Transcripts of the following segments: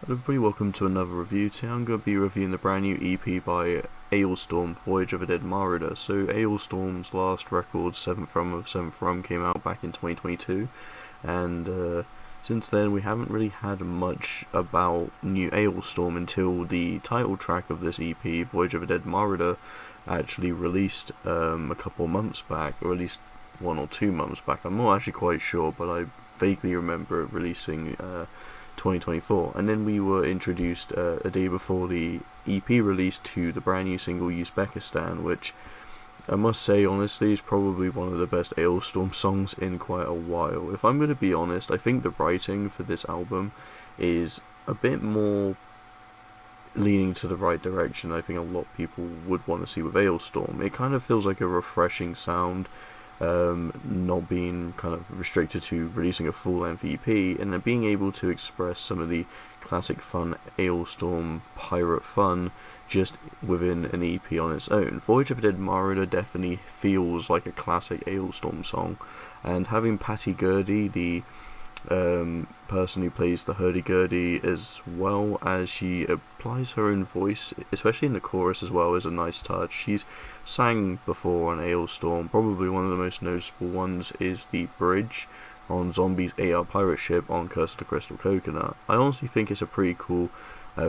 Hello everybody, welcome to another review. Today I'm going to be reviewing the brand new EP by Alestorm, Voyage of a Dead Marauder. So Alestorm's last record, 7th Rum of 7th Rum, came out back in 2022, and since then we haven't really had much about new Alestorm until the title track of this EP, Voyage of a Dead Marauder, actually released a couple months back, or at least 1 or 2 months back. I'm not actually quite sure, but I vaguely remember it releasing 2024, and then we were introduced a day before the EP release to the brand new single Uzbekistan, which I must say honestly is probably one of the best Alestorm songs in quite a while. If I'm going to be honest, I think the writing for this album is a bit more leaning to the right direction. I think a lot of people would want to see with Alestorm. It kind of feels like a refreshing sound, not being kind of restricted to releasing a full-length EP, and then being able to express some of the classic fun Alestorm pirate fun just within an EP on its own. Voyage of a Dead Marauder definitely feels like a classic Alestorm song, and having Patty Gurdy, the person who plays the hurdy-gurdy, as well as she applies her own voice, especially in the chorus as well, is a nice touch. She's sang before on Alestorm. Probably one of the most noticeable ones is the bridge on Zombie's AR pirate ship on Curse of the Crystal Coconut. I honestly think it's a pretty cool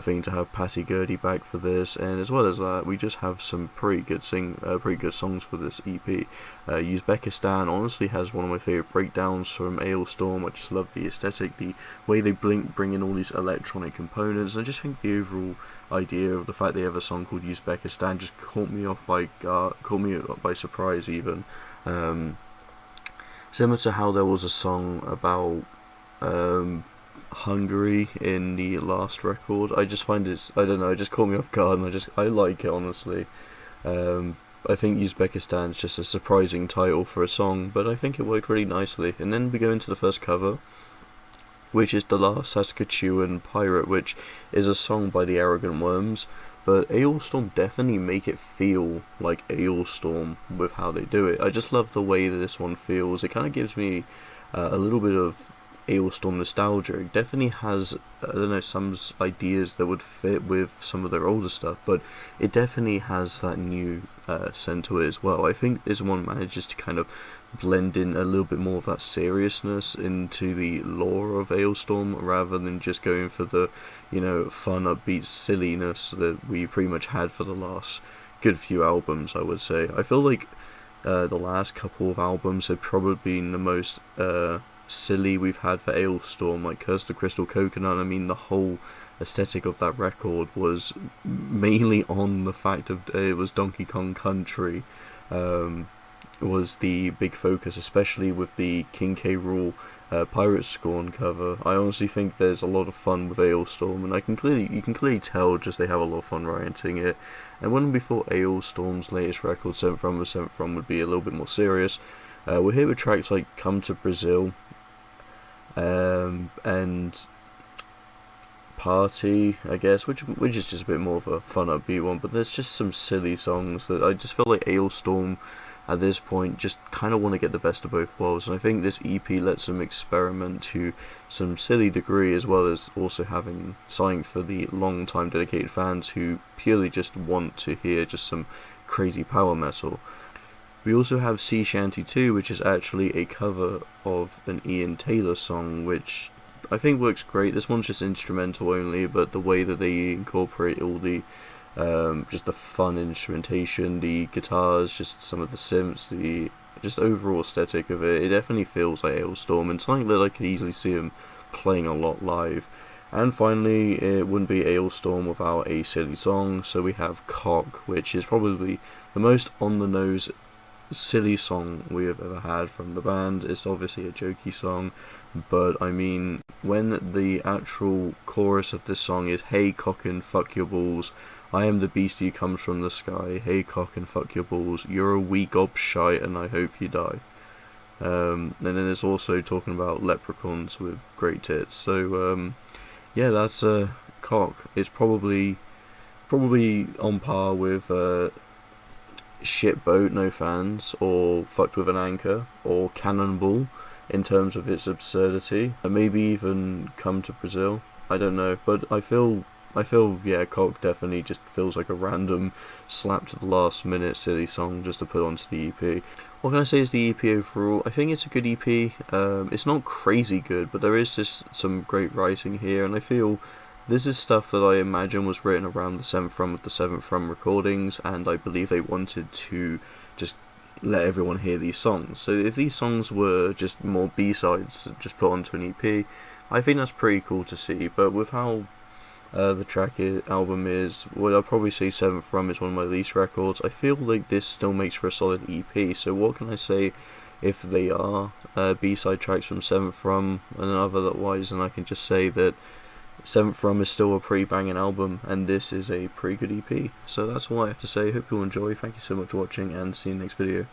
thing to have Patty Gurdy back for this, and as well as that, we just have some pretty good songs for this EP. Uzbekistan honestly has one of my favourite breakdowns from Alestorm. I just love the aesthetic, the way they bring in all these electronic components. I just think the overall idea of the fact they have a song called Uzbekistan just caught me by surprise even. Similar to how there was a song about Hungary in the last record. I just find it just caught me off guard, and I like it honestly. I think Uzbekistan is just a surprising title for a song, but I think it worked really nicely. And then we go into the first cover, which is The Last Saskatchewan Pirate, which is a song by the Arrogant Worms, but Alestorm definitely make it feel like Alestorm with how they do it. I just love the way that this one feels. It kind of gives me a little bit of Alestorm nostalgia. It definitely has, I don't know, some ideas that would fit with some of their older stuff, but it definitely has that new scent to it as well. I think this one manages to kind of blend in a little bit more of that seriousness into the lore of Alestorm, rather than just going for the, fun, upbeat silliness that we pretty much had for the last good few albums, I would say. I feel like the last couple of albums have probably been the most silly we've had for Alestorm, like Curse the Crystal Coconut. I mean, the whole aesthetic of that record was mainly on the fact of it was Donkey Kong Country, was the big focus, especially with the King K. Rool Pirate Scorn cover. I honestly think there's a lot of fun with Alestorm, and you can clearly tell just they have a lot of fun writing it. And when we thought Alestorm's latest record, 7th Rum of 7th Rum, would be a little bit more serious, we're here with tracks like Come to Brazil, and Party, I guess, which is just a bit more of a fun upbeat one. But there's just some silly songs that I just feel like Alestorm at this point just kind of want to get the best of both worlds, and I think this EP lets them experiment to some silly degree, as well as also having something for the long time dedicated fans who purely just want to hear just some crazy power metal. We also have Sea Shanty 2, which is actually a cover of an Ian Taylor song, which I think works great. This one's just instrumental only, but the way that they incorporate all the just the fun instrumentation, the guitars, just some of the synths, the just overall aesthetic of it definitely feels like Alestorm, and something that I could easily see them playing a lot live. And finally, it wouldn't be Alestorm without a silly song, so we have Cock, which is probably the most on-the-nose silly song we have ever had from the band. It's obviously a jokey song, but I mean, when the actual chorus of this song is "Hey cockin', fuck your balls, I am the beast who comes from the sky, hey cockin', fuck your balls, you're a wee gobshite and I hope you die." And then it's also talking about leprechauns with great tits. So yeah, that's Cock. It's probably on par with Shipboat, No Fans, or Fucked with an Anchor, or Cannonball in terms of its absurdity, and maybe even Come to Brazil. I don't know, but yeah, Cock definitely just feels like a random slap to the last minute silly song just to put onto the EP. What can I say is the EP overall? I think it's a good EP. It's not crazy good, but there is just some great writing here, and I feel this is stuff that I imagine was written around the 7th From with the 7th From recordings, and I believe they wanted to just let everyone hear these songs. So if these songs were just more B-sides just put onto an EP, I think that's pretty cool to see. But with how the album is, well, I'll probably say 7th From is one of my least records. I feel like this still makes for a solid EP. So what can I say if they are B-side tracks from 7th From and otherwise? And I can just say that 7th From is still a pretty banging album, and this is a pretty good EP. So that's all I have to say. Hope you all enjoy. Thank you so much for watching, and see you in the next video.